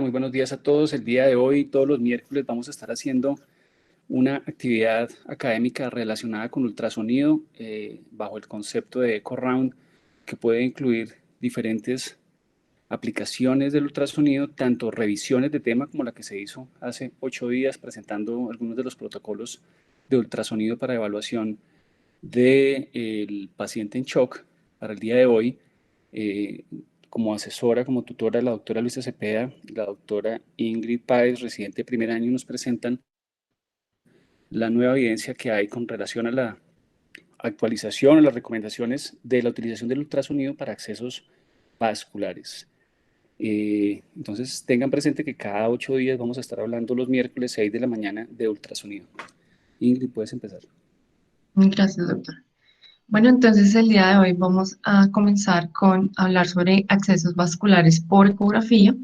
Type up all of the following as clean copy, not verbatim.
Muy buenos días a todos. El día de hoy, todos los miércoles, vamos a estar haciendo una actividad académica relacionada con ultrasonido bajo el concepto de EcoRound, que puede incluir diferentes aplicaciones del ultrasonido, tanto revisiones de tema como la que se hizo hace 8 días presentando algunos de los protocolos de ultrasonido para evaluación del paciente en shock. Para el día de hoy, eh, como asesora, como tutora, la doctora Luisa Cepeda y la doctora Ingrid Páez, residente de primer año, nos presentan la nueva evidencia que hay con relación a la actualización, a las recomendaciones de la utilización del ultrasonido para accesos vasculares. Entonces tengan presente que cada 8 días vamos a estar hablando los miércoles 6 de la mañana de ultrasonido. Ingrid, puedes empezar. Gracias, doctor. Bueno, entonces el día de hoy vamos a comenzar con hablar sobre accesos vasculares por ecografía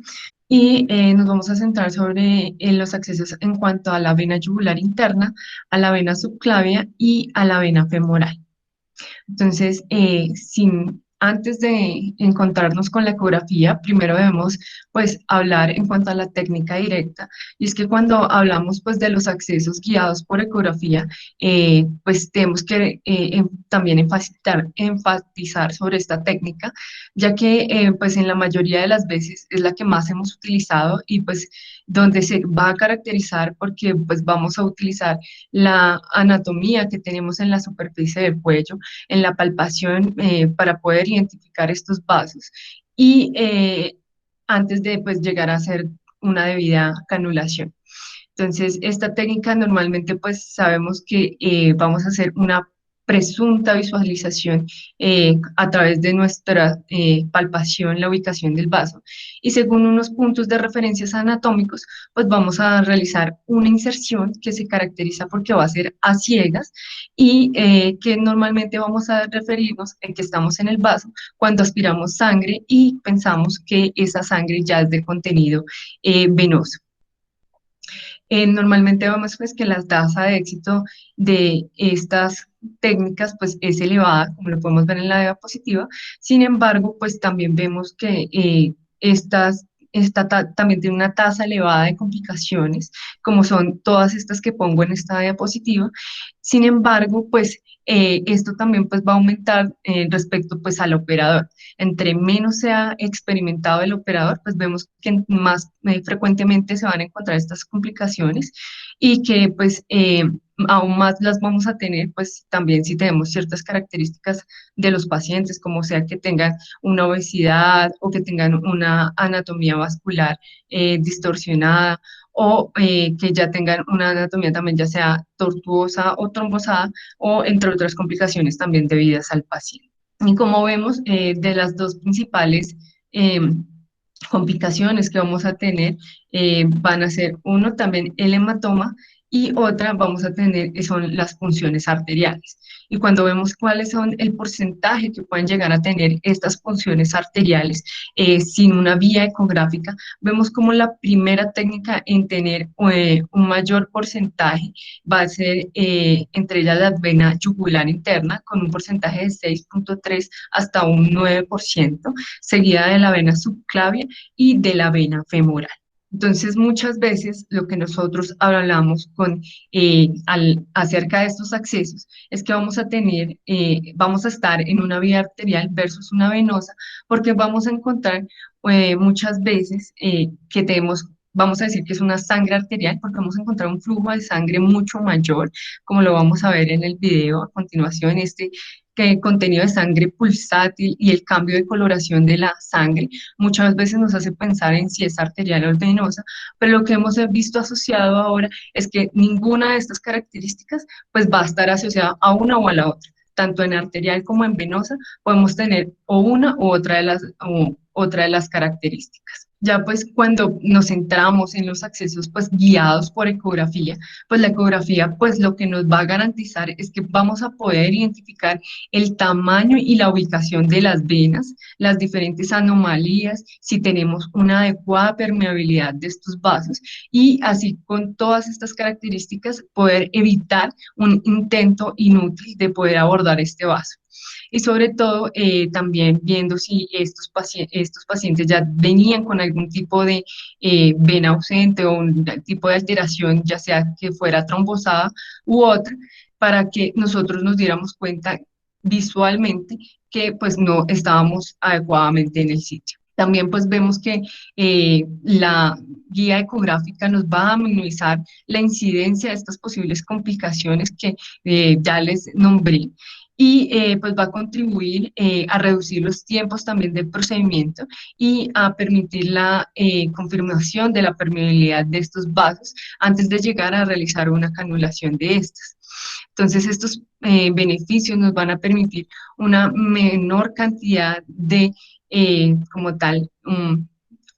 y nos vamos a centrar sobre los accesos en cuanto a la vena yugular interna, a la vena subclavia y a la vena femoral. Entonces, antes de encontrarnos con la ecografía, primero debemos pues hablar en cuanto a la técnica directa. Y es que cuando hablamos pues de los accesos guiados por ecografía, pues tenemos que también enfatizar sobre esta técnica, ya que pues en la mayoría de las veces es la que más hemos utilizado y pues donde se va a caracterizar porque pues vamos a utilizar la anatomía que tenemos en la superficie del cuello, en la palpación para poder identificar estos vasos y antes de pues, llegar a hacer una debida canulación. Entonces, esta técnica normalmente pues sabemos que vamos a hacer una presunta visualización a través de nuestra palpación, la ubicación del vaso. Y según unos puntos de referencias anatómicos, pues vamos a realizar una inserción que se caracteriza porque va a ser a ciegas y que normalmente vamos a referirnos en que estamos en el vaso cuando aspiramos sangre y pensamos que esa sangre ya es de contenido venoso. Normalmente vemos pues que la tasa de éxito de estas técnicas pues es elevada, como lo podemos ver en la diapositiva. Sin embargo, pues también vemos que también tiene una tasa elevada de complicaciones, como son todas estas que pongo en esta diapositiva. Sin embargo, pues esto también pues va a aumentar respecto pues al operador. Entre menos sea experimentado el operador, pues vemos que más frecuentemente se van a encontrar estas complicaciones y que pues aún más las vamos a tener pues también si tenemos ciertas características de los pacientes, como sea que tengan una obesidad o que tengan una anatomía vascular distorsionada o que ya tengan una anatomía también ya sea tortuosa o trombosada o entre otras complicaciones también debidas al paciente. Y como vemos, de las dos principales complicaciones que vamos a tener van a ser uno también el hematoma y otra vamos a tener que son las funciones arteriales. Y cuando vemos cuáles son el porcentaje que pueden llegar a tener estas funciones arteriales sin una vía ecográfica, vemos como la primera técnica en tener un mayor porcentaje va a ser entre ellas la vena yugular interna con un porcentaje de 6,3 hasta un 9%, seguida de la vena subclavia y de la vena femoral. Entonces, muchas veces lo que nosotros hablamos acerca de estos accesos es que vamos a estar en una vía arterial versus una venosa, porque vamos a encontrar muchas veces que vamos a decir que es una sangre arterial, porque vamos a encontrar un flujo de sangre mucho mayor, como lo vamos a ver en el video a continuación, que contenido de sangre pulsátil y el cambio de coloración de la sangre muchas veces nos hace pensar en si es arterial o venosa, pero lo que hemos visto asociado ahora es que ninguna de estas características pues va a estar asociada a una o a la otra. Tanto en arterial como en venosa podemos tener o una u otra de las características. Ya pues cuando nos centramos en los accesos pues guiados por ecografía, pues la ecografía pues lo que nos va a garantizar es que vamos a poder identificar el tamaño y la ubicación de las venas, las diferentes anomalías, si tenemos una adecuada permeabilidad de estos vasos y así con todas estas características poder evitar un intento inútil de poder abordar este vaso. y sobre todo también viendo si estos pacientes ya venían con algún tipo de vena ausente o un tipo de alteración, ya sea que fuera trombosada u otra, para que nosotros nos diéramos cuenta visualmente que pues no estábamos adecuadamente en el sitio. También pues vemos que la guía ecográfica nos va a minimizar la incidencia de estas posibles complicaciones que ya les nombré y pues va a contribuir a reducir los tiempos también del procedimiento y a permitir la confirmación de la permeabilidad de estos vasos antes de llegar a realizar una canulación de estas. Entonces, estos beneficios nos van a permitir una menor cantidad de, como tal,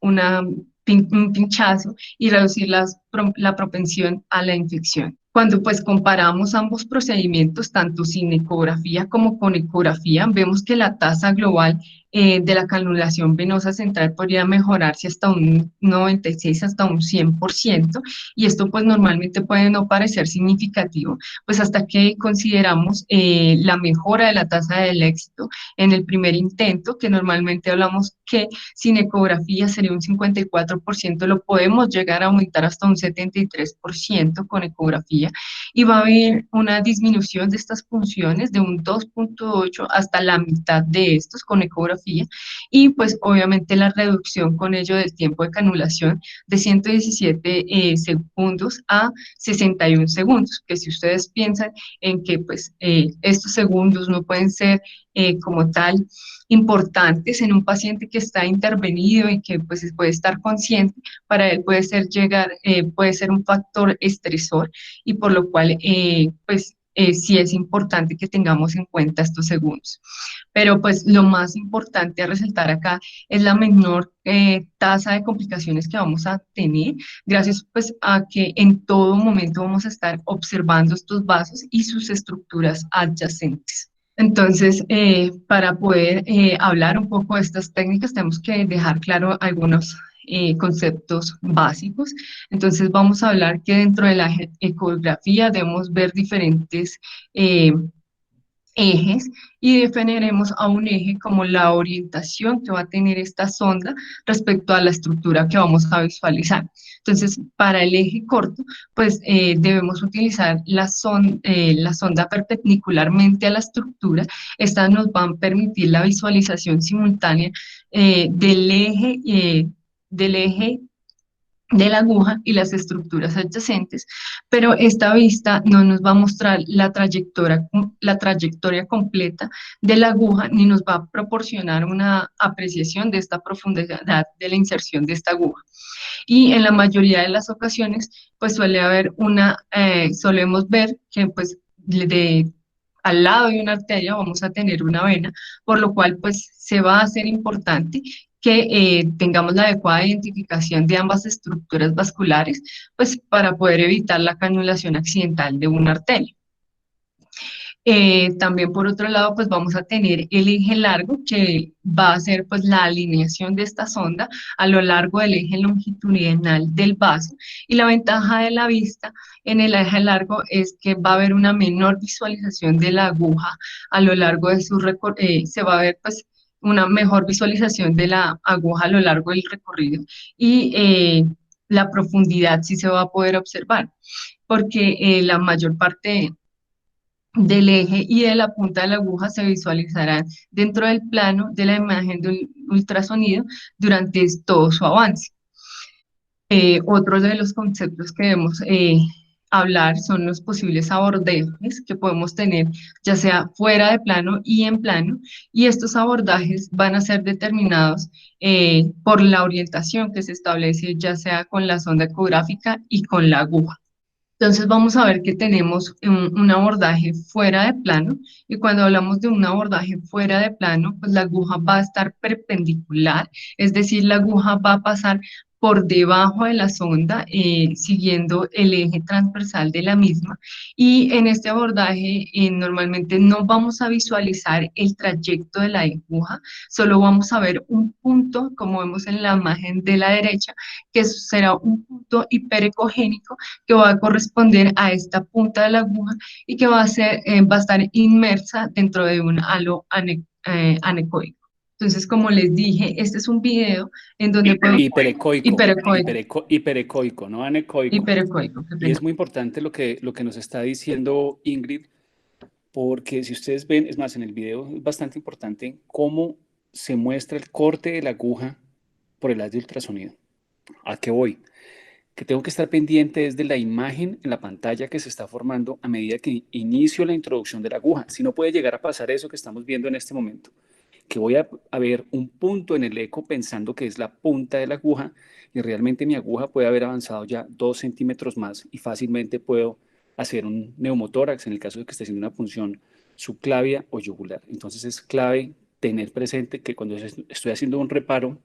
un pinchazo y reducir la propensión a la infección. Cuando pues comparamos ambos procedimientos, tanto sin ecografía como con ecografía, vemos que la tasa global de la canulación venosa central podría mejorarse hasta un 96, hasta un 100%, y esto pues normalmente puede no parecer significativo, pues hasta que consideramos la mejora de la tasa del éxito en el primer intento, que normalmente hablamos que sin ecografía sería un 54%, lo podemos llegar a aumentar hasta un 73% con ecografía, y va a haber una disminución de estas funciones de un 2,8 hasta la mitad de estos con ecografía, y pues obviamente la reducción con ello del tiempo de canulación de 117 segundos a 61 segundos, que si ustedes piensan en que pues estos segundos no pueden ser como tal importantes en un paciente que está intervenido y que pues puede estar consciente, para él puede ser un factor estresor, y por lo cual pues sí es importante que tengamos en cuenta estos segundos. Pero pues lo más importante a resaltar acá es la menor tasa de complicaciones que vamos a tener, gracias pues a que en todo momento vamos a estar observando estos vasos y sus estructuras adyacentes. Entonces, para poder hablar un poco de estas técnicas, tenemos que dejar claro algunos conceptos básicos. Entonces, vamos a hablar que dentro de la ecografía debemos ver diferentes eh, ejes, y definiremos a un eje como la orientación que va a tener esta sonda respecto a la estructura que vamos a visualizar. Entonces, para el eje corto, pues debemos utilizar la sonda perpendicularmente a la estructura. Esta nos va a permitir la visualización simultánea del eje de la aguja y las estructuras adyacentes, pero esta vista no nos va a mostrar la trayectoria completa de la aguja, ni nos va a proporcionar una apreciación de esta profundidad de la inserción de esta aguja. Y en la mayoría de las ocasiones, pues solemos ver que pues al lado de una arteria vamos a tener una vena, por lo cual pues se va a hacer importante que tengamos la adecuada identificación de ambas estructuras vasculares, pues para poder evitar la canulación accidental de una arteria. También por otro lado, pues vamos a tener el eje largo, que va a ser pues la alineación de esta sonda a lo largo del eje longitudinal del vaso, y la ventaja de la vista en el eje largo es que va a haber una menor visualización de la aguja a lo largo de su recorrido, se va a ver pues una mejor visualización de la aguja a lo largo del recorrido, y la profundidad sí se va a poder observar, porque la mayor parte del eje y de la punta de la aguja se visualizarán dentro del plano de la imagen del ultrasonido durante todo su avance. Otro de los conceptos que debemos hablar son los posibles abordajes que podemos tener, ya sea fuera de plano y en plano, y estos abordajes van a ser determinados por la orientación que se establece, ya sea con la sonda ecográfica y con la aguja. Entonces vamos a ver que tenemos un abordaje fuera de plano, y cuando hablamos de un abordaje fuera de plano, pues la aguja va a estar perpendicular, es decir, la aguja va a pasar por debajo de la sonda, siguiendo el eje transversal de la misma. Y en este abordaje normalmente no vamos a visualizar el trayecto de la aguja, solo vamos a ver un punto, como vemos en la imagen de la derecha, que será un punto hiperecogénico que va a corresponder a esta punta de la aguja y que va a estar inmersa dentro de un halo anecoico. Entonces, como les dije, este es un video en donde podemos... Hiperecoico, Hiperecoico, hiperecoico, no anecoico. hiperecoico, qué Y pena. es muy importante lo que nos está diciendo Ingrid, porque si ustedes ven, es más, en el video es bastante importante cómo se muestra el corte de la aguja por el haz de ultrasonido. ¿A qué voy? Que tengo que estar pendiente desde la imagen en la pantalla que se está formando a medida que inicio la introducción de la aguja. Si no puede llegar a pasar eso que estamos viendo en este momento, que voy a ver un punto en el eco pensando que es la punta de la aguja y realmente mi aguja puede haber avanzado ya 2 centímetros más y fácilmente puedo hacer un neumotórax en el caso de que esté haciendo una punción subclavia o yugular. Entonces es clave tener presente que cuando estoy haciendo un reparo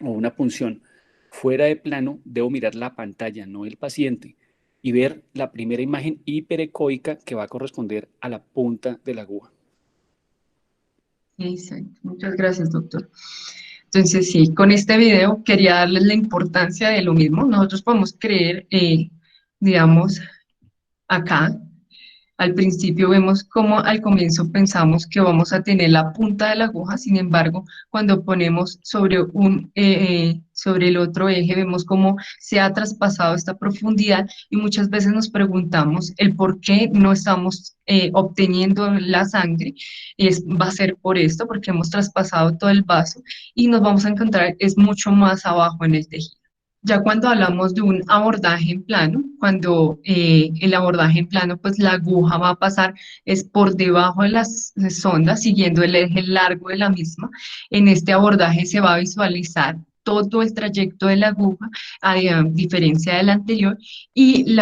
o una punción fuera de plano, debo mirar la pantalla, no el paciente, y ver la primera imagen hiperecoica que va a corresponder a la punta de la aguja. Exacto. Muchas gracias, doctor. Entonces, sí, con este video quería darles la importancia de lo mismo. Nosotros podemos creer, digamos, acá. Al principio vemos cómo al comienzo pensamos que vamos a tener la punta de la aguja, sin embargo, cuando ponemos sobre el otro eje, vemos cómo se ha traspasado esta profundidad y muchas veces nos preguntamos el por qué no estamos obteniendo la sangre. Va a ser por esto, porque hemos traspasado todo el vaso y nos vamos a encontrar es mucho más abajo en el tejido. Ya cuando hablamos de un abordaje en plano, cuando el abordaje en plano, pues la aguja va a pasar es por debajo de las sondas, siguiendo el eje largo de la misma. En este abordaje se va a visualizar todo el trayecto de la aguja, a diferencia del anterior, y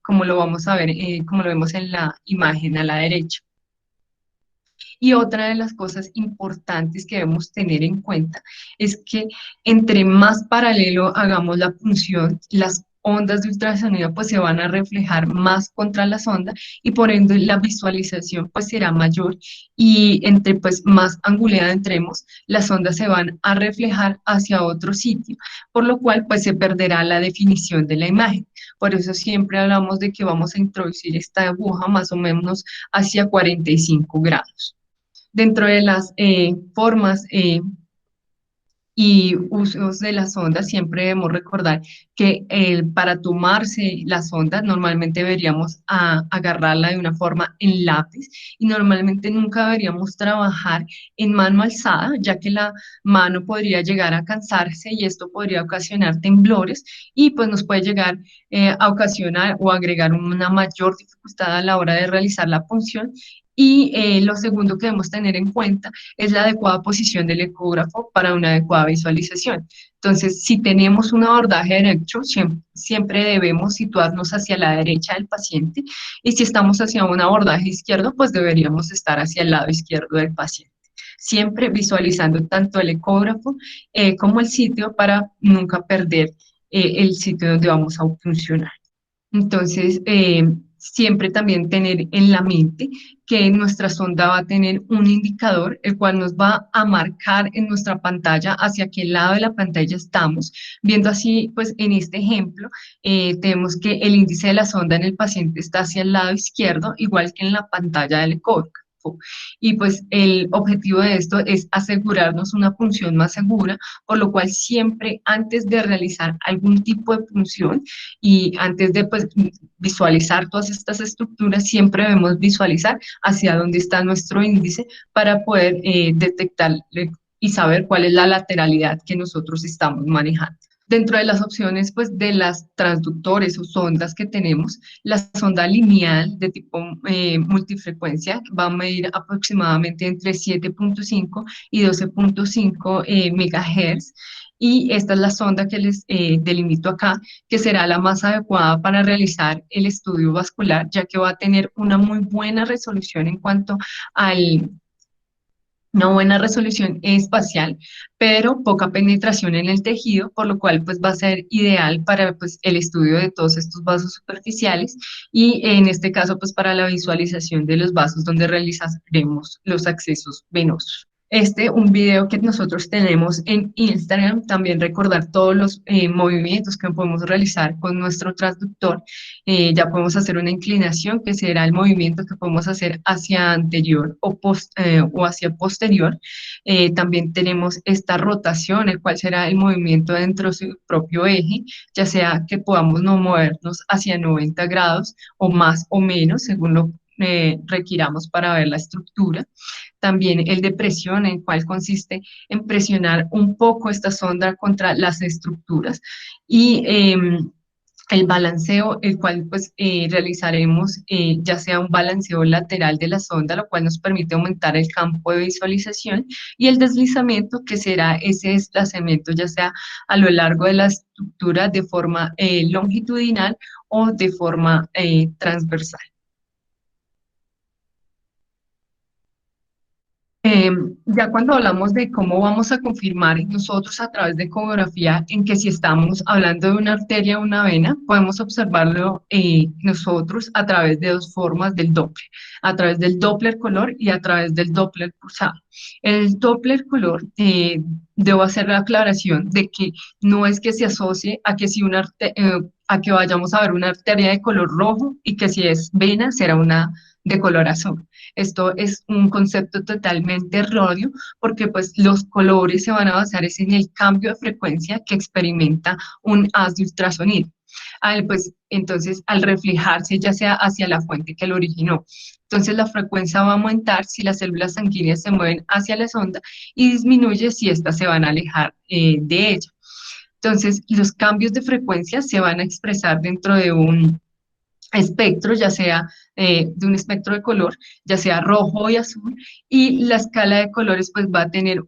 como lo vamos a ver, como lo vemos en la imagen a la derecha. Y otra de las cosas importantes que debemos tener en cuenta es que entre más paralelo hagamos la punción, las ondas de ultrasonido pues se van a reflejar más contra la sonda y por ende la visualización pues será mayor y entre pues más angulada entremos, las ondas se van a reflejar hacia otro sitio, por lo cual pues se perderá la definición de la imagen. Por eso siempre hablamos de que vamos a introducir esta aguja más o menos hacia 45 grados. Dentro de las formas y usos de la sonda, siempre debemos recordar que para tomarse la sonda normalmente deberíamos agarrarla de una forma en lápiz y normalmente nunca deberíamos trabajar en mano alzada, ya que la mano podría llegar a cansarse y esto podría ocasionar temblores y pues nos puede llegar a ocasionar o agregar una mayor dificultad a la hora de realizar la punción. Y lo segundo que debemos tener en cuenta es la adecuada posición del ecógrafo para una adecuada visualización. Entonces, si tenemos un abordaje derecho, siempre debemos situarnos hacia la derecha del paciente y si estamos hacia un abordaje izquierdo, pues deberíamos estar hacia el lado izquierdo del paciente. Siempre visualizando tanto el ecógrafo como el sitio para nunca perder el sitio donde vamos a funcionar. Entonces, siempre también tener en la mente que nuestra sonda va a tener un indicador, el cual nos va a marcar en nuestra pantalla hacia qué lado de la pantalla estamos. Viendo así, pues en este ejemplo, tenemos que el índice de la sonda en el paciente está hacia el lado izquierdo, igual que en la pantalla del ecógrafo. Y pues el objetivo de esto es asegurarnos una punción más segura, por lo cual siempre antes de realizar algún tipo de punción y antes de pues, visualizar todas estas estructuras, siempre debemos visualizar hacia dónde está nuestro índice para poder detectar y saber cuál es la lateralidad que nosotros estamos manejando. Dentro de las opciones pues, de las transductores o sondas que tenemos, la sonda lineal de tipo multifrecuencia va a medir aproximadamente entre 7.5 y 12.5 megahertz. Y esta es la sonda que les delimito acá, que será la más adecuada para realizar el estudio vascular, ya que va a tener una muy buena resolución en cuanto al una buena resolución espacial, pero poca penetración en el tejido, por lo cual pues va a ser ideal para pues el estudio de todos estos vasos superficiales y en este caso pues para la visualización de los vasos donde realizaremos los accesos venosos. Un video que nosotros tenemos en Instagram, también recordar todos los movimientos que podemos realizar con nuestro transductor. Ya podemos hacer una inclinación, que será el movimiento que podemos hacer hacia anterior o hacia posterior. También tenemos esta rotación, el cual será el movimiento dentro de su propio eje, ya sea que podamos no movernos hacia 90 grados o más o menos, según lo requiramos para ver la estructura. También el de presión, en cual consiste en presionar un poco esta sonda contra las estructuras. Y el balanceo, el cual pues realizaremos ya sea un balanceo lateral de la sonda, lo cual nos permite aumentar el campo de visualización, y el deslizamiento, que será ese desplazamiento ya sea a lo largo de la estructura de forma longitudinal o de forma transversal. Eh, ya cuando hablamos de cómo vamos a confirmar nosotros a través de ecografía en que si estamos hablando de una arteria o una vena, podemos observarlo nosotros a través de dos formas del Doppler, a través del Doppler color y a través del Doppler pulsado. El Doppler color, debo hacer la aclaración de que no es que se asocie a que si a que vayamos a ver una arteria de color rojo y que si es vena será una de color azul. Esto es un concepto totalmente erróneo porque pues los colores se van a basar es en el cambio de frecuencia que experimenta un haz de ultrasonido. Pues, entonces, al reflejarse ya sea hacia la fuente que lo originó. Entonces, la frecuencia va a aumentar si las células sanguíneas se mueven hacia la sonda y disminuye si éstas se van a alejar de ella. Entonces, los cambios de frecuencia se van a expresar dentro de un espectro, ya sea de un espectro de color, ya sea rojo y azul, y la escala de colores pues va a tener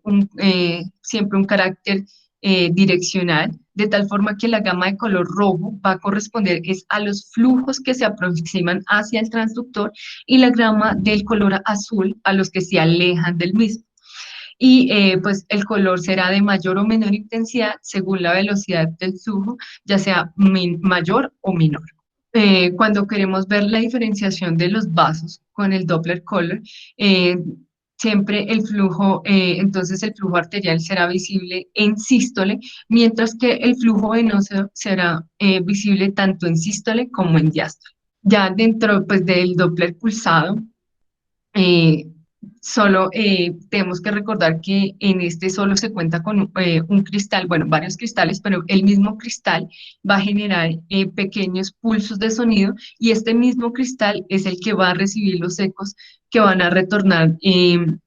siempre un carácter direccional, de tal forma que la gama de color rojo va a corresponder es a los flujos que se aproximan hacia el transductor y la gama del color azul a los que se alejan del mismo. Y pues el color será de mayor o menor intensidad según la velocidad del flujo, ya sea mayor o menor. Cuando queremos ver la diferenciación de los vasos con el Doppler color, eh, siempre entonces el flujo arterial será visible en sístole, mientras que el flujo venoso será visible tanto en sístole como en diástole. Ya dentro pues, del Doppler pulsado, eh, solo tenemos que recordar que en este solo se cuenta con un cristal, bueno, varios cristales, pero el mismo cristal va a generar pequeños pulsos de sonido y este mismo cristal es el que va a recibir los ecos que van a retornar en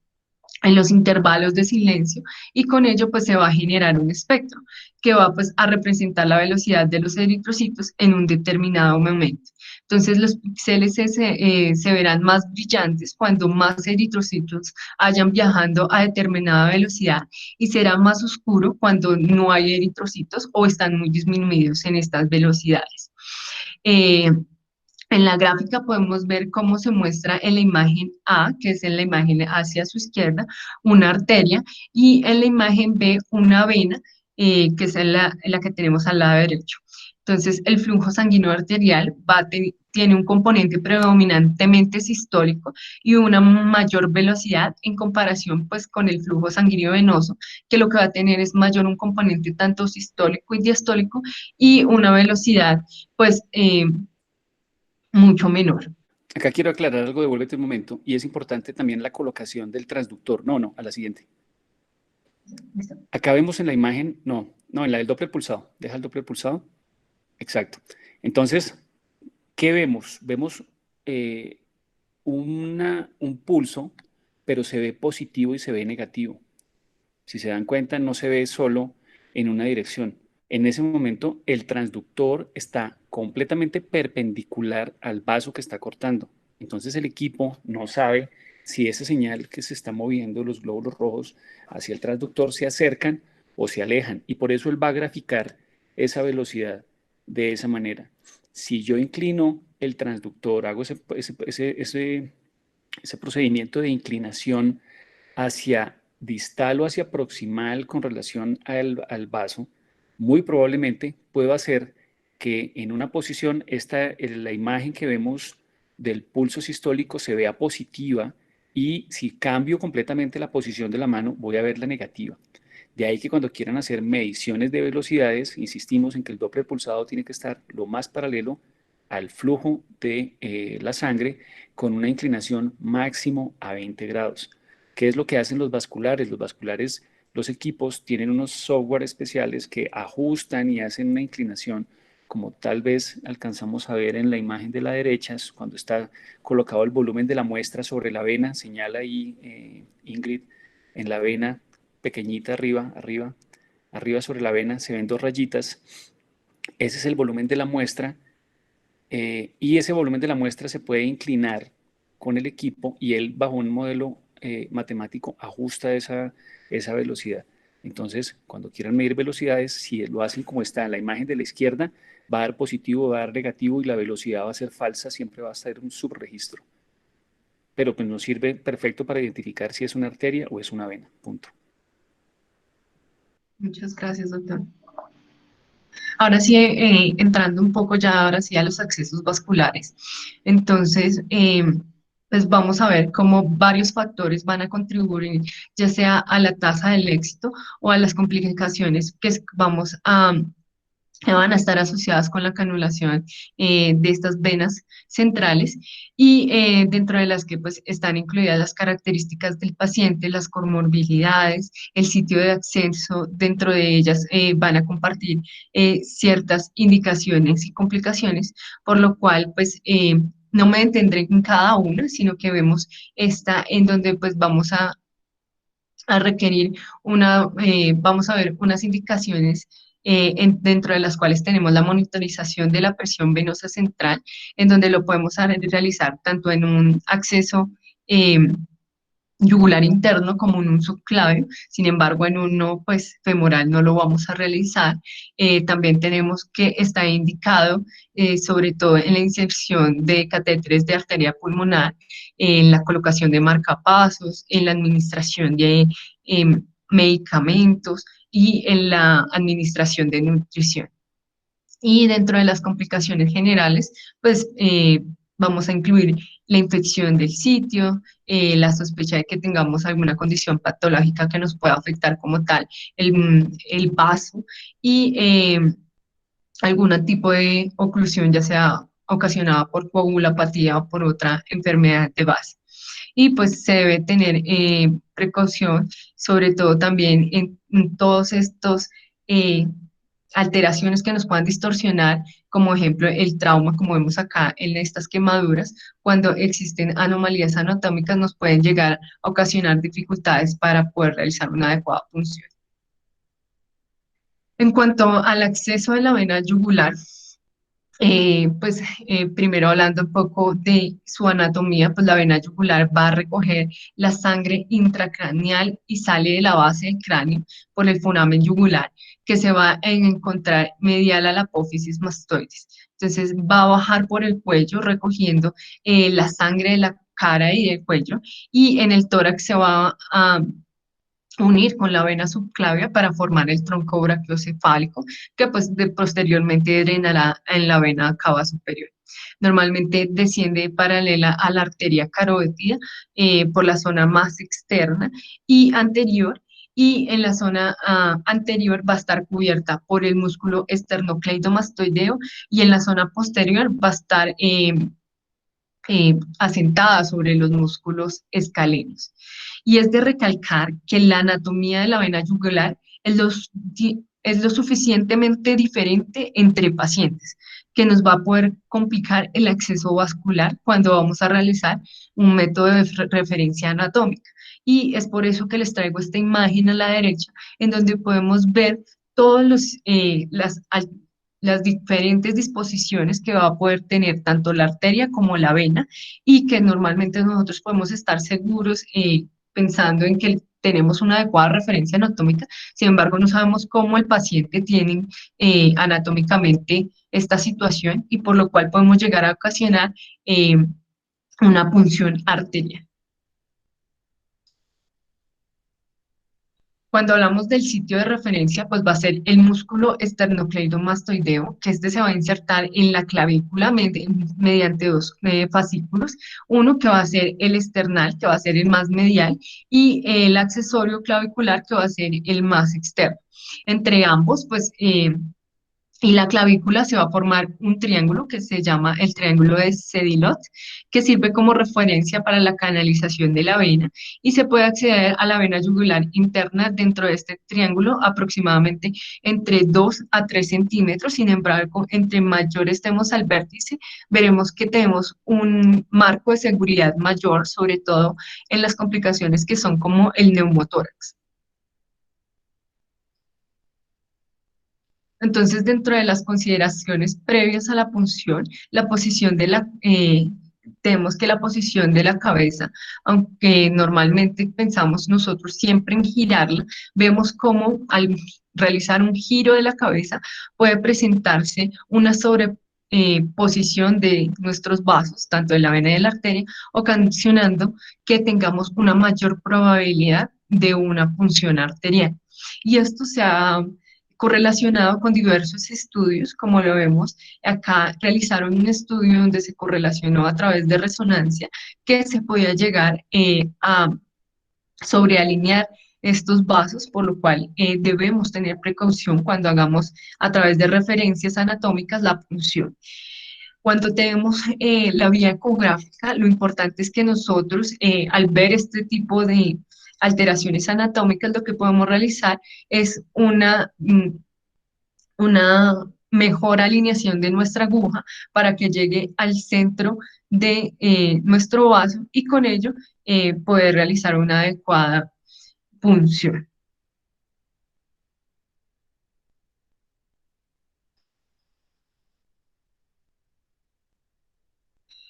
los intervalos de silencio y con ello pues se va a generar un espectro que va pues a representar la velocidad de los eritrocitos en un determinado momento. Entonces los píxeles se verán más brillantes cuando más eritrocitos hayan viajando a determinada velocidad y será más oscuro cuando no hay eritrocitos o están muy disminuidos en estas velocidades. Eh, en la gráfica podemos ver cómo se muestra en la imagen A, que es en la imagen hacia su izquierda, una arteria, y en la imagen B una vena, que es en la que tenemos al lado derecho. Entonces, el flujo sanguíneo arterial tiene un componente predominantemente sistólico y una mayor velocidad en comparación pues, con el flujo sanguíneo venoso, que lo que va a tener es mayor un componente tanto sistólico y diastólico y una velocidad pues mucho menor. Acá quiero aclarar algo, devuélvete un momento, y es importante también la colocación del transductor. No, no, a la siguiente. ¿Listo? Acá vemos en la imagen, no, no, en la del Doppler pulsado. Deja el Doppler pulsado. Exacto. Entonces, ¿qué vemos? Vemos eh, un pulso, pero se ve positivo y se ve negativo. Si se dan cuenta, no se ve solo en una dirección. En ese momento, el transductor está completamente perpendicular al vaso que está cortando. Entonces, el equipo no sabe si esa señal que se está moviendo, los glóbulos rojos hacia el transductor, se acercan o se alejan. Y por eso él va a graficar esa velocidad de esa manera. Si yo inclino el transductor, hago ese procedimiento de inclinación hacia distal o hacia proximal con relación al vaso, muy probablemente puedo hacer que en una posición la imagen que vemos del pulso sistólico se vea positiva y si cambio completamente la posición de la mano voy a ver la negativa. De ahí que cuando quieran hacer mediciones de velocidades, insistimos en que el Doppler pulsado tiene que estar lo más paralelo al flujo de la sangre con una inclinación máximo a 20 grados. ¿Qué es lo que hacen los vasculares? Los vasculares, los equipos tienen unos software especiales que ajustan y hacen una inclinación como tal vez alcanzamos a ver en la imagen de la derecha, cuando está colocado el volumen de la muestra sobre la vena, señala ahí Ingrid, en la vena pequeñita arriba sobre la vena se ven dos rayitas, ese es el volumen de la muestra y ese volumen de la muestra se puede inclinar con el equipo y él bajo un modelo matemático ajusta esa velocidad. Entonces, cuando quieran medir velocidades, si lo hacen como está en la imagen de la izquierda, va a dar positivo, va a dar negativo y la velocidad va a ser falsa, siempre va a estar un subregistro. Pero pues nos sirve perfecto para identificar si es una arteria o es una vena. Punto. Muchas gracias, doctor. Ahora sí, entrando un poco ya, ahora sí a los accesos vasculares. Entonces, pues vamos a ver cómo varios factores van a contribuir, ya sea a la tasa del éxito o a las complicaciones vamos a que van a estar asociadas con la canulación de estas venas centrales y dentro de las que pues están incluidas las características del paciente, las comorbilidades, el sitio de acceso, dentro de ellas van a compartir ciertas indicaciones y complicaciones, por lo cual pues no me detendré en cada una, sino que vemos esta en donde pues vamos a requerir vamos a ver unas indicaciones dentro de las cuales tenemos la monitorización de la presión venosa central, en donde lo podemos realizar tanto en un acceso eh, yugular interno como en un subclavio. Sin embargo, en uno pues femoral no lo vamos a realizar. También tenemos que está indicado sobre todo en la inserción de catéteres de arteria pulmonar, en la colocación de marcapasos, en la administración de medicamentos y en la administración de nutrición. Y dentro de las complicaciones generales, pues vamos a incluir la infección del sitio, la sospecha de que tengamos alguna condición patológica que nos pueda afectar como tal el vaso y algún tipo de oclusión, ya sea ocasionada por coagulopatía o por otra enfermedad de base. Y pues se debe tener precaución, sobre todo también en todos estos alteraciones que nos puedan distorsionar, como ejemplo el trauma, como vemos acá en estas quemaduras, cuando existen anomalías anatómicas nos pueden llegar a ocasionar dificultades para poder realizar una adecuada función. En cuanto al acceso a la vena yugular, primero hablando un poco de su anatomía, pues la vena yugular va a recoger la sangre intracraneal y sale de la base del cráneo por el foramen yugular, que se va a encontrar medial a la apófisis mastoides. Entonces va a bajar por el cuello recogiendo la sangre de la cara y del cuello, y en el tórax se va a unir con la vena subclavia para formar el tronco brachiocefálico, que pues posteriormente drenará en la vena cava superior. Normalmente desciende paralela a la arteria carótida por la zona más externa y anterior, y en la zona anterior va a estar cubierta por el músculo esternocleidomastoideo, y en la zona posterior va a estar asentada sobre los músculos escalenos. Y es de recalcar que la anatomía de la vena yugular es lo suficientemente diferente entre pacientes, que nos va a poder complicar el acceso vascular cuando vamos a realizar un método de referencia anatómica. Y es por eso que les traigo esta imagen a la derecha, en donde podemos ver todas las diferentes disposiciones que va a poder tener tanto la arteria como la vena, y que normalmente nosotros podemos estar seguros pensando en que tenemos una adecuada referencia anatómica. Sin embargo, no sabemos cómo el paciente tiene anatómicamente esta situación, y por lo cual podemos llegar a ocasionar una punción arterial. Cuando hablamos del sitio de referencia, pues va a ser el músculo esternocleidomastoideo, que este se va a insertar en la clavícula mediante dos fascículos, uno que va a ser el esternal, que va a ser el más medial, y el accesorio clavicular, que va a ser el más externo. Entre ambos, pues y la clavícula se va a formar un triángulo que se llama el triángulo de Sedilot, que sirve como referencia para la canalización de la vena y se puede acceder a la vena yugular interna dentro de este triángulo aproximadamente entre 2 a 3 centímetros. Sin embargo, entre mayor estemos al vértice, veremos que tenemos un marco de seguridad mayor, sobre todo en las complicaciones que son como el neumotórax. Entonces, dentro de las consideraciones previas a la punción, la posición de tenemos que la posición de la cabeza, aunque normalmente pensamos nosotros siempre en girarla, vemos cómo al realizar un giro de la cabeza puede presentarse una sobreposición de nuestros vasos, tanto de la vena y de la arteria, ocasionando que tengamos una mayor probabilidad de una punción arterial. Y esto se ha correlacionado con diversos estudios, como lo vemos acá, realizaron un estudio donde se correlacionó a través de resonancia que se podía llegar a sobrealinear estos vasos, por lo cual debemos tener precaución cuando hagamos a través de referencias anatómicas la punción. Cuando tenemos la vía ecográfica, lo importante es que nosotros, al ver este tipo de alteraciones anatómicas, lo que podemos realizar es una mejor alineación de nuestra aguja para que llegue al centro de nuestro vaso y con ello poder realizar una adecuada punción.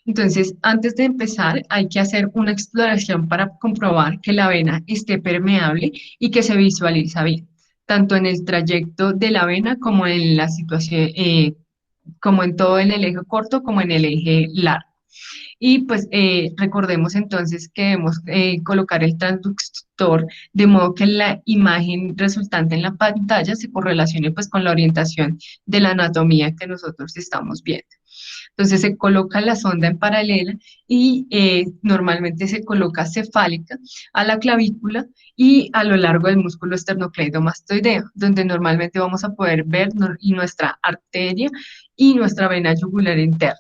Entonces, antes de empezar, hay que hacer una exploración para comprobar que la vena esté permeable y que se visualiza bien, tanto en el trayecto de la vena como en la situación, como en todo en el eje corto como en el eje largo. Y pues recordemos entonces que debemos colocar el transductor de modo que la imagen resultante en la pantalla se correlacione pues con la orientación de la anatomía que nosotros estamos viendo. Entonces se coloca la sonda en paralela y normalmente se coloca cefálica a la clavícula y a lo largo del músculo esternocleidomastoideo, donde normalmente vamos a poder ver nuestra arteria y nuestra vena yugular interna.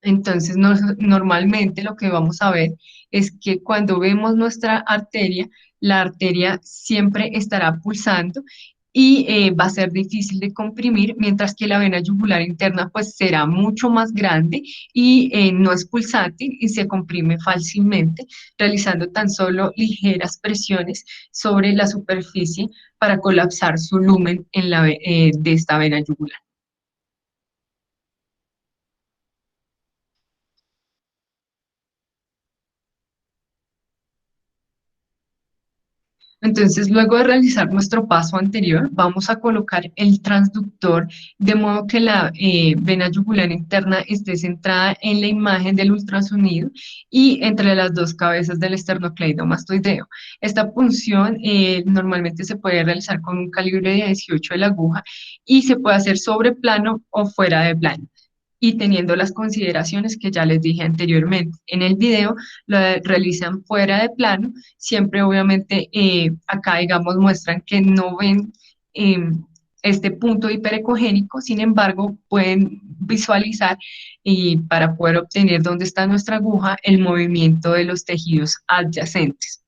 Entonces, normalmente lo que vamos a ver es que cuando vemos nuestra arteria, la arteria siempre estará pulsando y va a ser difícil de comprimir, mientras que la vena yugular interna pues será mucho más grande y no es pulsante y se comprime fácilmente, realizando tan solo ligeras presiones sobre la superficie para colapsar su lumen de esta vena yugular. Entonces, luego de realizar nuestro paso anterior, vamos a colocar el transductor de modo que la vena yugular interna esté centrada en la imagen del ultrasonido y entre las dos cabezas del esternocleidomastoideo. Esta punción normalmente se puede realizar con un calibre de 18 de la aguja y se puede hacer sobre plano o fuera de plano y teniendo las consideraciones que ya les dije anteriormente. En el video lo realizan fuera de plano, siempre obviamente acá digamos muestran que no ven eh, este punto hiperecogénico, sin embargo pueden visualizar y para poder obtener dónde está nuestra aguja el movimiento de los tejidos adyacentes.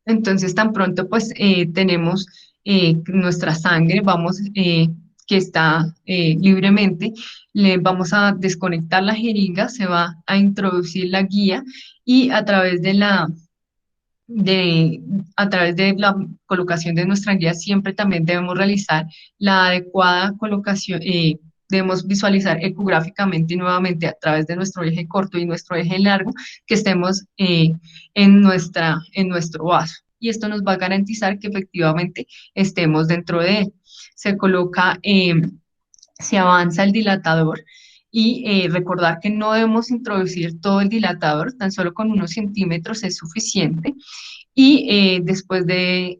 Entonces, tan pronto pues tenemos nuestra sangre, que está libremente, le vamos a desconectar la jeringa, se va a introducir la guía y de, a través de la colocación de nuestra guía siempre también debemos realizar la adecuada colocación, debemos visualizar ecográficamente y nuevamente a través de nuestro eje corto y nuestro eje largo que estemos en nuestro vaso. y esto nos va a garantizar que efectivamente estemos dentro de él. Se coloca, se avanza el dilatador y recordar que no debemos introducir todo el dilatador, tan solo con unos centímetros es suficiente. Y después de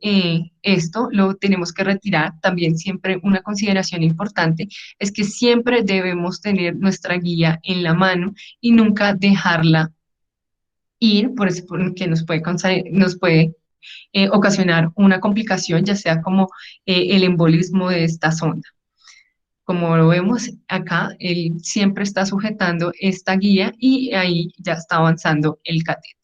esto lo tenemos que retirar. También siempre una consideración importante es que siempre debemos tener nuestra guía en la mano y nunca dejarla ir, por eso porque nos puede ocasionar una complicación, ya sea como el embolismo de esta sonda. Como lo vemos acá, él siempre está sujetando esta guía y ahí ya está avanzando el catéter.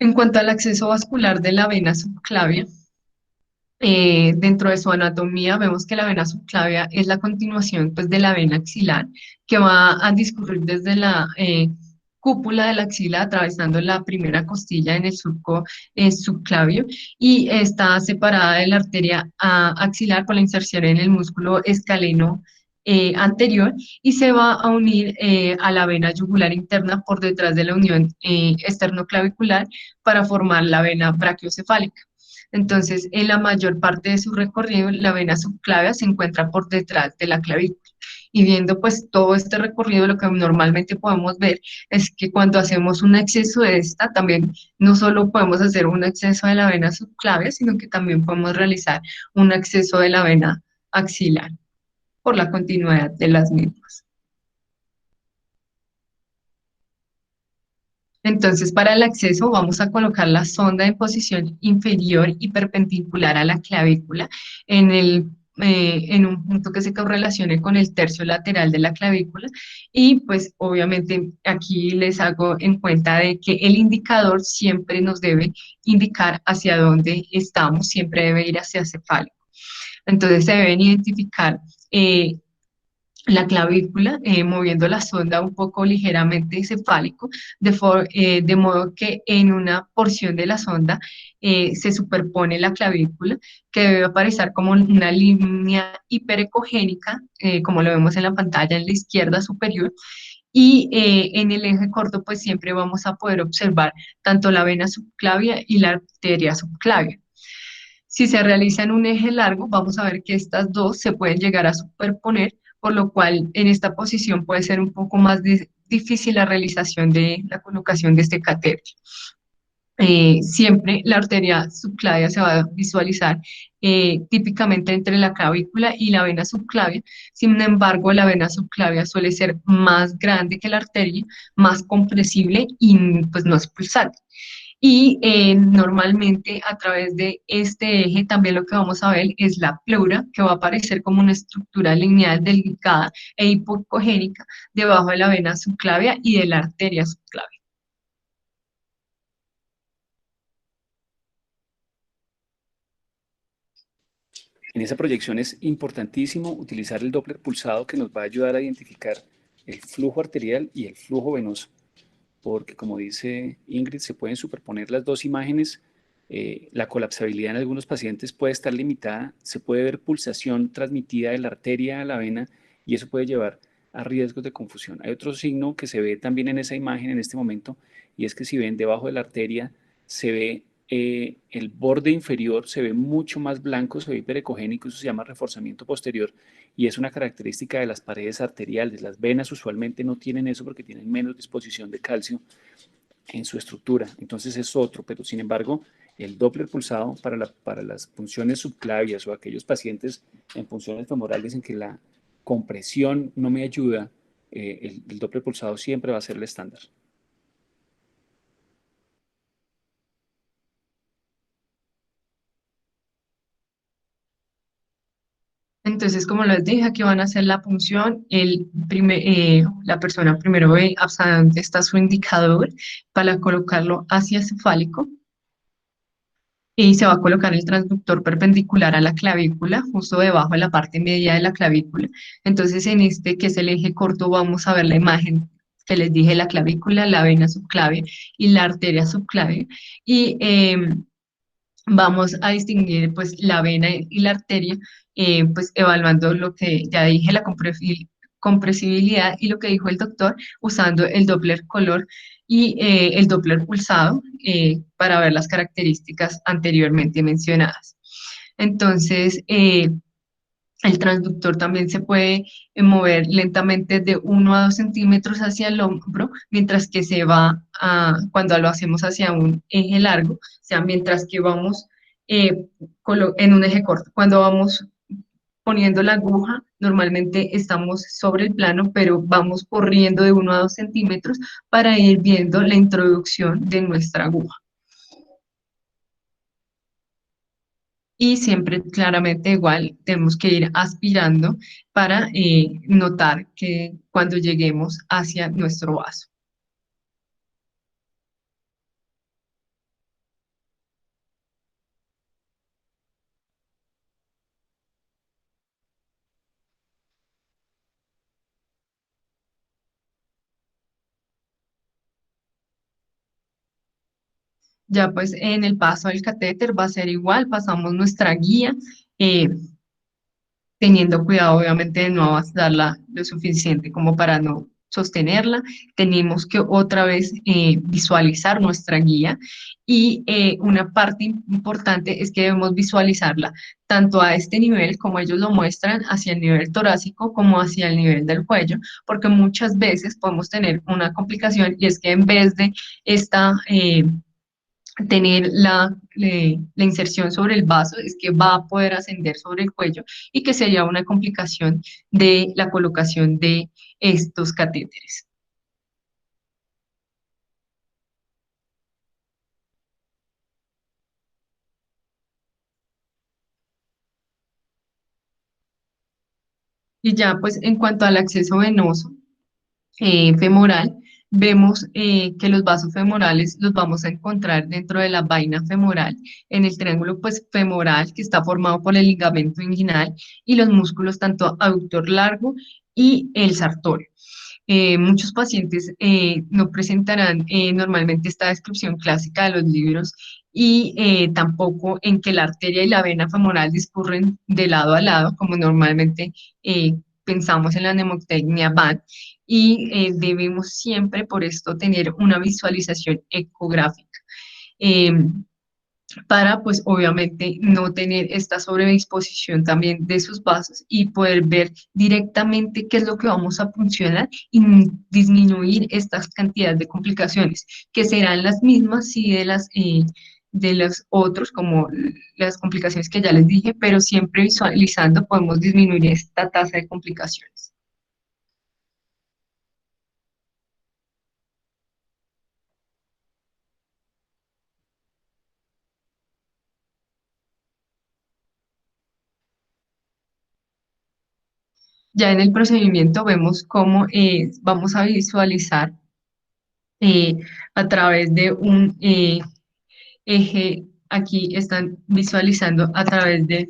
En cuanto al acceso vascular de la vena subclavia, dentro de su anatomía vemos que la vena subclavia es la continuación pues, de la vena axilar que va a discurrir desde la cúpula de la axila atravesando la primera costilla en el surco subclavio y está separada de la arteria axilar por la inserción en el músculo escaleno anterior y se va a unir a la vena yugular interna por detrás de la unión esternoclavicular para formar la vena brachiocefálica. Entonces, en la mayor parte de su recorrido, la vena subclavia se encuentra por detrás de la clavícula. Y viendo pues todo este recorrido, lo que normalmente podemos ver es que cuando hacemos un acceso de esta, también no solo podemos hacer un acceso de la vena subclavia, sino que también podemos realizar un acceso de la vena axilar por la continuidad de las mismas. Entonces, para el acceso vamos a colocar la sonda en posición inferior y perpendicular a la clavícula en un punto que se correlacione con el tercio lateral de la clavícula y pues obviamente aquí les hago en cuenta de que el indicador siempre nos debe indicar hacia dónde estamos, siempre debe ir hacia cefálico. Entonces se deben identificar la clavícula, moviendo la sonda un poco ligeramente cefálico, de modo que en una porción de la sonda se superpone la clavícula, que debe aparecer como una línea hiperecogénica, como lo vemos en la pantalla en la izquierda superior, y en el eje corto pues siempre vamos a poder observar tanto la vena subclavia y la arteria subclavia. Si se realiza en un eje largo, vamos a ver que estas dos se pueden llegar a superponer, por lo cual en esta posición puede ser un poco más difícil la realización de la colocación de este catéter. Siempre la arteria subclavia se va a visualizar típicamente entre la clavícula y la vena subclavia. Sin embargo, la vena subclavia suele ser más grande que la arteria, más compresible y pues no es pulsante. Y normalmente a través de este eje también lo que vamos a ver es la pleura, que va a aparecer como una estructura lineal delicada e hipocogénica debajo de la vena subclavia y de la arteria subclavia. En esa proyección es importantísimo utilizar el Doppler pulsado que nos va a ayudar a identificar el flujo arterial y el flujo venoso, porque como dice Ingrid, se pueden superponer las dos imágenes. La colapsabilidad en algunos pacientes puede estar limitada, se puede ver pulsación transmitida de la arteria a la vena y eso puede llevar a riesgos de confusión. Hay otro signo que se ve también en esa imagen en este momento y es que si ven debajo de la arteria se ve el borde inferior, se ve mucho más blanco, se ve hiperecogénico, eso se llama reforzamiento posterior y es una característica de las paredes arteriales. Las venas usualmente no tienen eso porque tienen menos disposición de calcio en su estructura, entonces es otro, pero sin embargo el Doppler pulsado para las punciones subclavias o aquellos pacientes en punciones femorales en que la compresión no me ayuda, el Doppler pulsado siempre va a ser el estándar. Entonces, como les dije, aquí van a hacer la punción. La persona primero ve hasta dónde está su indicador para colocarlo hacia cefálico. Y se va a colocar el transductor perpendicular a la clavícula, justo debajo de la parte media de la clavícula. Entonces, en este que es el eje corto, vamos a ver la imagen que les dije, la clavícula, la vena subclavia y la arteria subclavia. Y vamos a distinguir pues la vena y la arteria pues evaluando lo que ya dije, la compresibilidad y lo que dijo el doctor, usando el Doppler color y el Doppler pulsado para ver las características anteriormente mencionadas. Entonces, el transductor también se puede mover lentamente de 1 a 2 centímetros hacia el hombro, mientras que cuando lo hacemos hacia un eje largo, o sea, mientras que vamos en un eje corto. Cuando vamos poniendo la aguja, normalmente estamos sobre el plano, pero vamos corriendo de 1 a 2 centímetros para ir viendo la introducción de nuestra aguja. Y siempre claramente igual tenemos que ir aspirando para notar que cuando lleguemos hacia nuestro vaso. Ya pues en el paso del catéter va a ser igual, pasamos nuestra guía, eh, teniendo cuidado obviamente de no avanzarla lo suficiente como para no sostenerla. Tenemos que otra vez visualizar nuestra guía y una parte importante es que debemos visualizarla tanto a este nivel como ellos lo muestran, hacia el nivel torácico como hacia el nivel del cuello, porque muchas veces podemos tener una complicación y es que en vez de esta tener la inserción sobre el vaso, es que va a poder ascender sobre el cuello y que sería una complicación de la colocación de estos catéteres. Y ya pues en cuanto al acceso venoso femoral, vemos que los vasos femorales los vamos a encontrar dentro de la vaina femoral, en el triángulo pues femoral que está formado por el ligamento inguinal y los músculos tanto abductor largo y el sartorio. Muchos pacientes no presentarán normalmente esta descripción clásica de los libros y tampoco en que la arteria y la vena femoral discurren de lado a lado, como normalmente pensamos en la nemotecnia van, y debemos siempre por esto tener una visualización ecográfica. Eh, para pues obviamente no tener esta sobredisposición también de sus vasos y poder ver directamente qué es lo que vamos a funcionar y disminuir estas cantidades de complicaciones, que serán las mismas si de los otros, como las complicaciones que ya les dije, pero siempre visualizando podemos disminuir esta tasa de complicaciones. Ya en el procedimiento vemos cómo vamos a visualizar eh, a través de un eje, aquí están visualizando a través de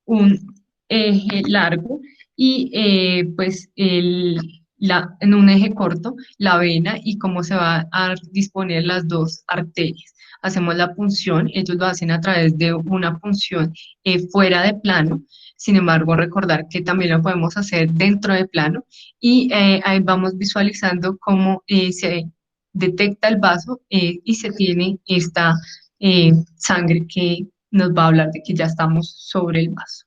un eje largo y pues en un eje corto la vena y cómo se va a disponer las dos arterias. Hacemos la punción, ellos lo hacen a través de una punción fuera de plano. Sin embargo, recordar que también lo podemos hacer dentro de plano y ahí vamos visualizando cómo se detecta el vaso y se tiene esta sangre que nos va a hablar de que ya estamos sobre el vaso.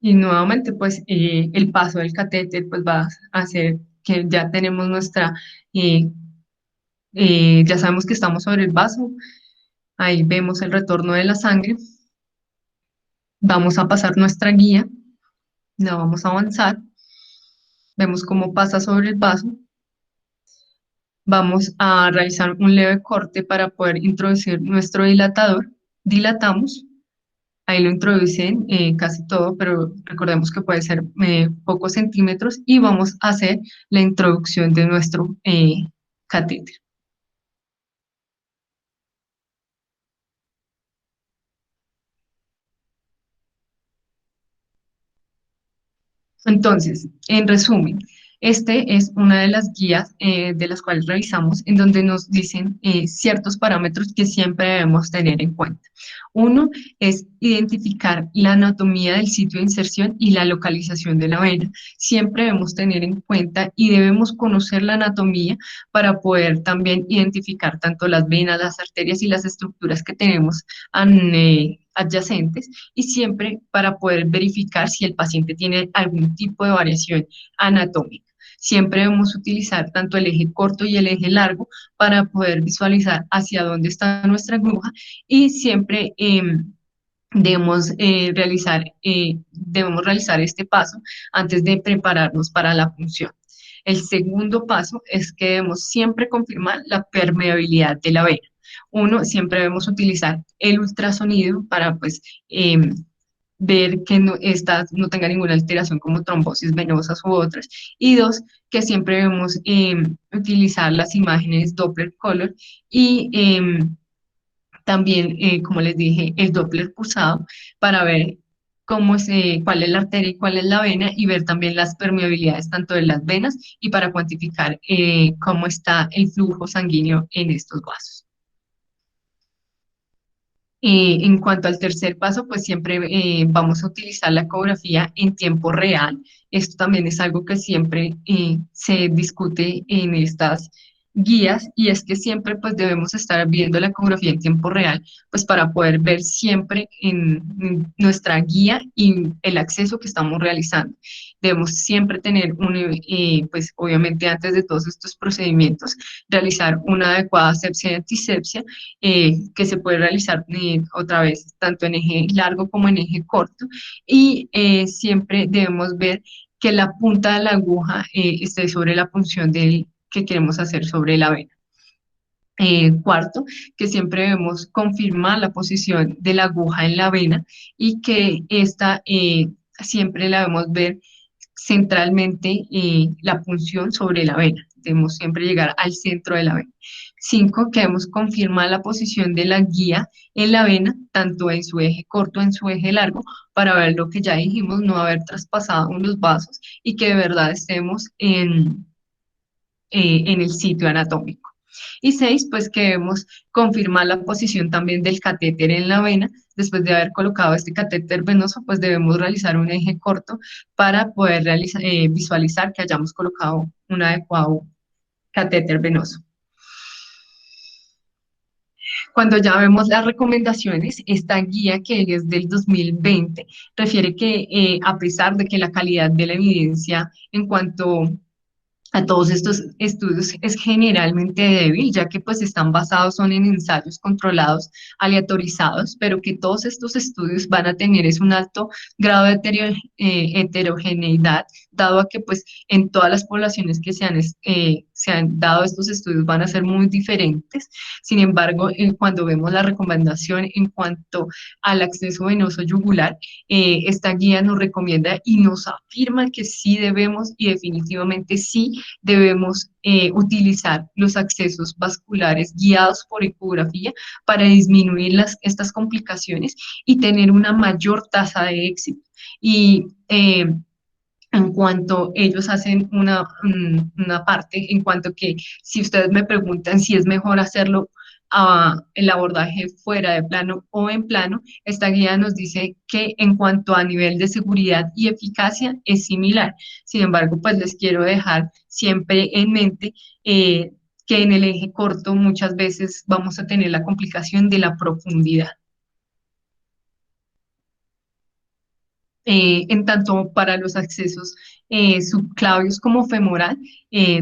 Y nuevamente, pues el paso del catéter pues va a hacer que ya tenemos eh, ya sabemos que estamos sobre el vaso, ahí vemos el retorno de la sangre, vamos a pasar nuestra guía, la vamos a avanzar, vemos cómo pasa sobre el vaso, vamos a realizar un leve corte para poder introducir nuestro dilatador, dilatamos. Ahí lo introducen casi todo, pero recordemos que puede ser pocos centímetros y vamos a hacer la introducción de nuestro catéter. Entonces, en resumen, Este es una de las guías de las cuales revisamos, en donde nos dicen ciertos parámetros que siempre debemos tener en cuenta. Uno es identificar la anatomía del sitio de inserción y la localización de la vena. Siempre debemos tener en cuenta y debemos conocer la anatomía para poder también identificar tanto las venas, las arterias y las estructuras que tenemos adyacentes, y siempre para poder verificar si el paciente tiene algún tipo de variación anatómica. Siempre debemos utilizar tanto el eje corto y el eje largo para poder visualizar hacia dónde está nuestra aguja, y siempre debemos realizar este paso antes de prepararnos para la punción. El segundo paso es que debemos siempre confirmar la permeabilidad de la vena. Uno, siempre debemos utilizar el ultrasonido para pues ver que estas no tenga ninguna alteración como trombosis venosas u otras. Y dos, que siempre debemos utilizar las imágenes Doppler Color y también, como les dije, el Doppler pulsado para ver cuál es la arteria y cuál es la vena, y ver también las permeabilidades tanto de las venas, y para cuantificar cómo está el flujo sanguíneo en estos vasos. En cuanto al tercer paso, pues siempre vamos a utilizar la ecografía en tiempo real. Esto también es algo que siempre se discute en estas guías, y es que siempre pues debemos estar viendo la ecografía en tiempo real, pues para poder ver siempre en nuestra guía y el acceso que estamos realizando. Debemos siempre tener pues obviamente antes de todos estos procedimientos, realizar una adecuada asepsia y antisepsia, que se puede realizar otra vez tanto en eje largo como en eje corto, y siempre debemos ver que la punta de la aguja esté sobre la punción que queremos hacer sobre la vena. Cuarto, que siempre debemos confirmar la posición de la aguja en la vena, y que esta siempre la debemos ver centralmente, la punción sobre la vena. Debemos siempre llegar al centro de la vena. Cinco, que debemos confirmar la posición de la guía en la vena, tanto en su eje corto, en su eje largo, para ver lo que ya dijimos, no haber traspasado los vasos, y que de verdad estemos en el sitio anatómico. Y seis, pues que debemos confirmar la posición también del catéter en la vena. Después de haber colocado este catéter venoso, pues debemos realizar un eje corto para poder visualizar que hayamos colocado un adecuado catéter venoso. Cuando ya vemos las recomendaciones, esta guía, que es del 2020, refiere que a pesar de que la calidad de la evidencia en cuanto a todos estos estudios es generalmente débil, ya que pues están basados son en ensayos controlados, aleatorizados, pero que todos estos estudios van a tener es un alto grado de heterogeneidad, dado a que pues en todas las poblaciones que se han dado estos estudios van a ser muy diferentes. Sin embargo, cuando vemos la recomendación en cuanto al acceso venoso yugular, esta guía nos recomienda y nos afirma que sí debemos, y definitivamente sí debemos utilizar los accesos vasculares guiados por ecografía para disminuir estas complicaciones y tener una mayor tasa de éxito. Y en cuanto ellos hacen una parte, en cuanto que si ustedes me preguntan si es mejor hacerlo el abordaje fuera de plano o en plano, esta guía nos dice que en cuanto a nivel de seguridad y eficacia es similar. Sin embargo, pues les quiero dejar siempre en mente que en el eje corto muchas veces vamos a tener la complicación de la profundidad. En tanto para los accesos subclavios como femoral,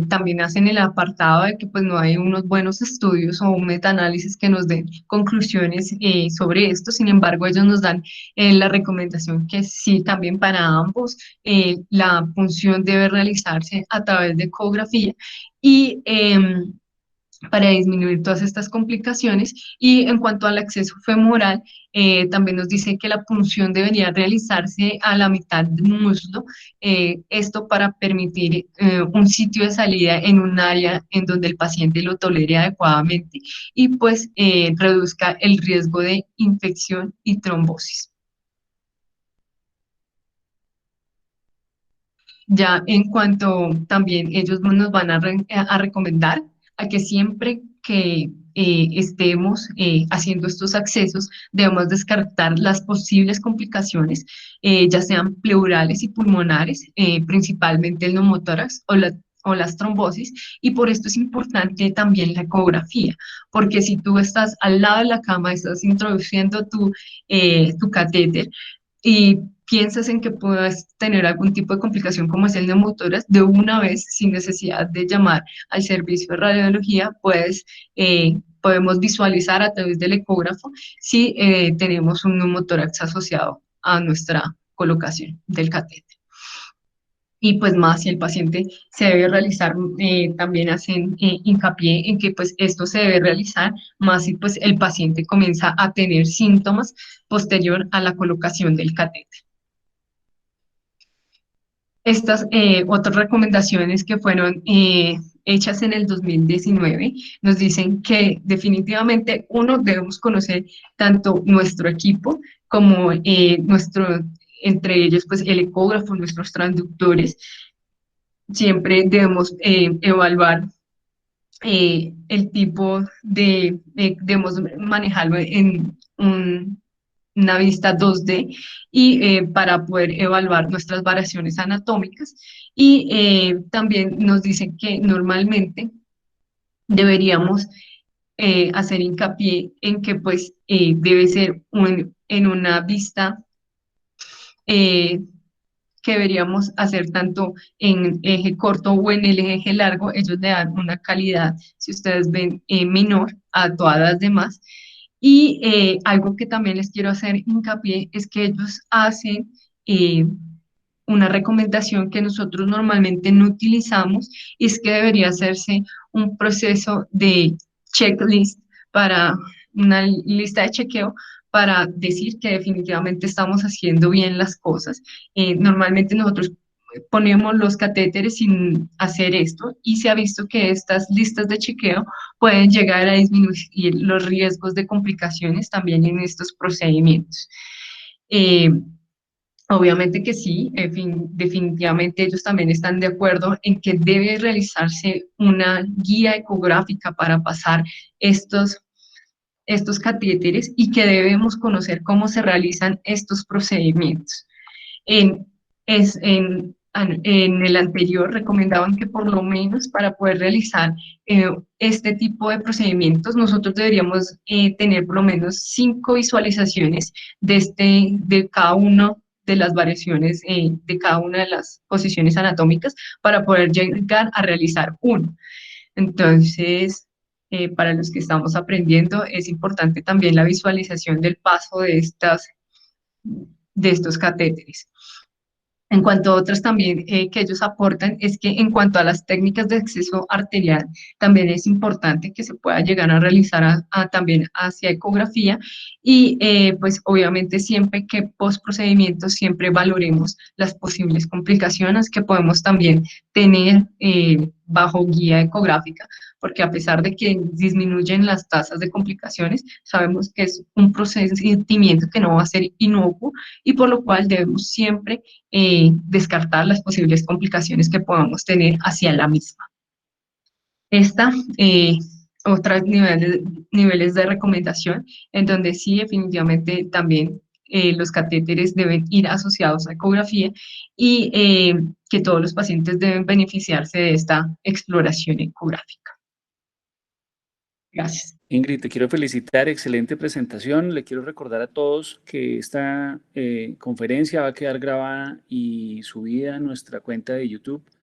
también hacen el apartado de que pues no hay unos buenos estudios o un metaanálisis que nos den conclusiones sobre esto. Sin embargo, ellos nos dan la recomendación que sí, también para ambos, la punción debe realizarse a través de ecografía, y para disminuir todas estas complicaciones. Y en cuanto al acceso femoral, también nos dice que la punción debería realizarse a la mitad del muslo, esto para permitir un sitio de salida en un área en donde el paciente lo tolere adecuadamente, y pues reduzca el riesgo de infección y trombosis. Ya en cuanto también ellos nos van a recomendar a que siempre que estemos haciendo estos accesos, debemos descartar las posibles complicaciones, ya sean pleurales y pulmonares, principalmente el neumotórax o las trombosis, y por esto es importante también la ecografía, porque si tú estás al lado de la cama, estás introduciendo tu catéter, y piensas en que puedas tener algún tipo de complicación como es el neumotórax, de una vez, sin necesidad de llamar al servicio de radiología, podemos visualizar a través del ecógrafo si tenemos un neumotórax asociado a nuestra colocación del catéter. Y pues más si el paciente se debe realizar, también hacen hincapié en que pues esto se debe realizar más si pues el paciente comienza a tener síntomas posterior a la colocación del catéter. Estas otras recomendaciones que fueron hechas en el 2019 nos dicen que definitivamente uno debemos conocer tanto nuestro equipo como entre ellos pues el ecógrafo, nuestros transductores. Siempre debemos evaluar el tipo debemos manejarlo en una vista 2D y para poder evaluar nuestras variaciones anatómicas. Y también nos dicen que normalmente deberíamos hacer hincapié en que pues debe ser en una vista eh, que deberíamos hacer tanto en eje corto o en el eje largo. Ellos le dan una calidad, si ustedes ven, menor a todas las demás. Y algo que también les quiero hacer hincapié es que ellos hacen eh, una recomendación que nosotros normalmente no utilizamos, y es que debería hacerse un proceso de checklist, para una lista de chequeo para decir que definitivamente estamos haciendo bien las cosas. Normalmente nosotros ponemos los catéteres sin hacer esto, y se ha visto que estas listas de chequeo pueden llegar a disminuir los riesgos de complicaciones también en estos procedimientos. Eh, Obviamente que sí, definitivamente ellos también están de acuerdo en que debe realizarse una guía ecográfica para pasar estos catéteres, y que debemos conocer cómo se realizan estos procedimientos. En, en el anterior recomendaban que por lo menos para poder realizar este tipo de procedimientos nosotros deberíamos tener por lo menos 5 visualizaciones de cada uno de las variaciones de cada una de las posiciones anatómicas para poder llegar a realizar uno. Entonces, para los que estamos aprendiendo, es importante también la visualización del paso de estos catéteres. En cuanto a otras también que ellos aportan, es que en cuanto a las técnicas de acceso arterial, también es importante que se pueda llegar a realizar también hacia ecografía, y pues obviamente siempre que post procedimiento siempre valoremos las posibles complicaciones que podemos también tener bajo guía ecográfica, porque a pesar de que disminuyen las tasas de complicaciones, sabemos que es un procedimiento que no va a ser inocuo, y por lo cual debemos siempre descartar las posibles complicaciones que podamos tener hacia la misma. Esta, otros niveles de recomendación, en donde sí definitivamente también los catéteres deben ir asociados a ecografía, y que todos los pacientes deben beneficiarse de esta exploración ecográfica. Gracias. Ingrid, te quiero felicitar, excelente presentación. Le quiero recordar a todos que esta conferencia va a quedar grabada y subida a nuestra cuenta de YouTube.